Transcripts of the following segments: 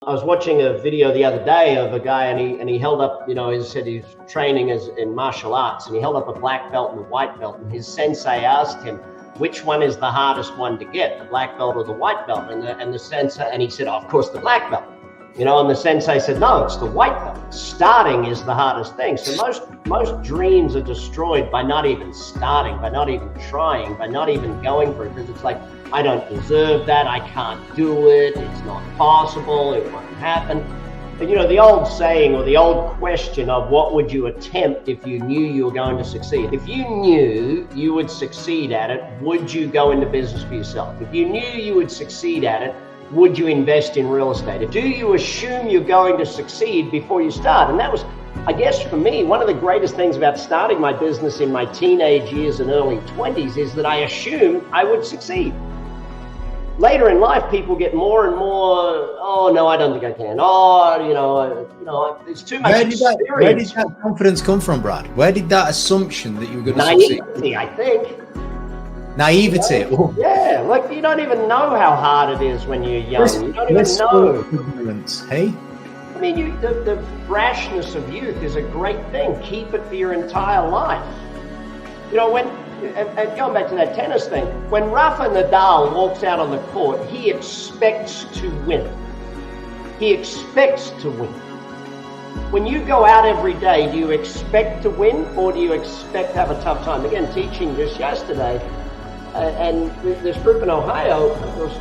I was watching a video the other day of a guy, and he held up, he said he's training in martial arts, and he held up a black belt and a white belt, and his sensei asked him, which one is the hardest one to get, the black belt or the white belt? And the sensei, and he said, oh, of course, the black belt. And the sensei said, no, it's the white belt. Starting is the hardest thing. So most dreams are destroyed by not even starting, by not even trying, by not even going for it, because it's like, I don't deserve that, I can't do it, it's not possible, it won't happen. But the old saying, or the old question of what would you attempt if you knew you were going to succeed? If you knew you would succeed at it, would you go into business for yourself? If you knew you would succeed at it, would you invest in real estate? Do you assume you're going to succeed before you start? And that was, I guess for me, one of the greatest things about starting my business in my teenage years and early 20s is that I assumed I would succeed. Later in life, people get more and more, oh, no, I don't think I can. Oh, there's too much experience. Where did that confidence come from, Brad? Where did that assumption that you were going to succeed? Naivety, I think. Naivety? Yeah, like you don't even know how hard it is when you're young. You don't even know. Ignorance, hey? I mean, the brashness of youth is a great thing. Keep it for your entire life. And going back to that tennis thing, when Rafa Nadal walks out on the court, he expects to win. He expects to win. When you go out every day, do you expect to win, or do you expect to have a tough time? Again, teaching just yesterday, and this group in Ohio, I was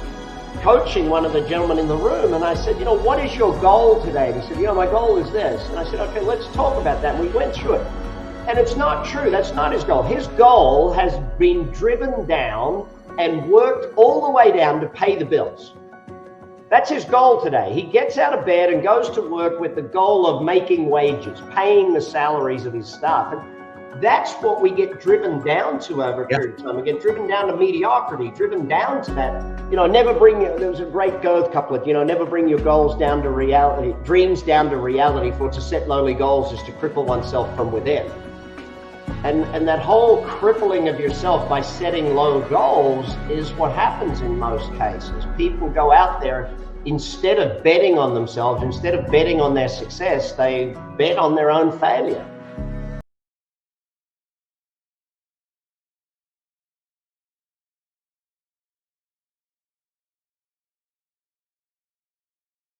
coaching one of the gentlemen in the room, and I said, what is your goal today? And he said, my goal is this. And I said, okay, let's talk about that. And we went through it. And it's not true. That's not his goal. His goal has been driven down and worked all the way down to pay the bills. That's his goal today. He gets out of bed and goes to work with the goal of making wages, paying the salaries of his staff. And that's what we get driven down to over a period of time. We get driven down to mediocrity, driven down to that, there was a great 𝗪𝗲𝗲 couplet, never bring your goals down to reality, dreams down to reality, for to set lowly goals is to cripple oneself from within. And that whole crippling of yourself by setting low goals is what happens in most cases. People go out there, instead of betting on themselves, instead of betting on their success, they bet on their own failure.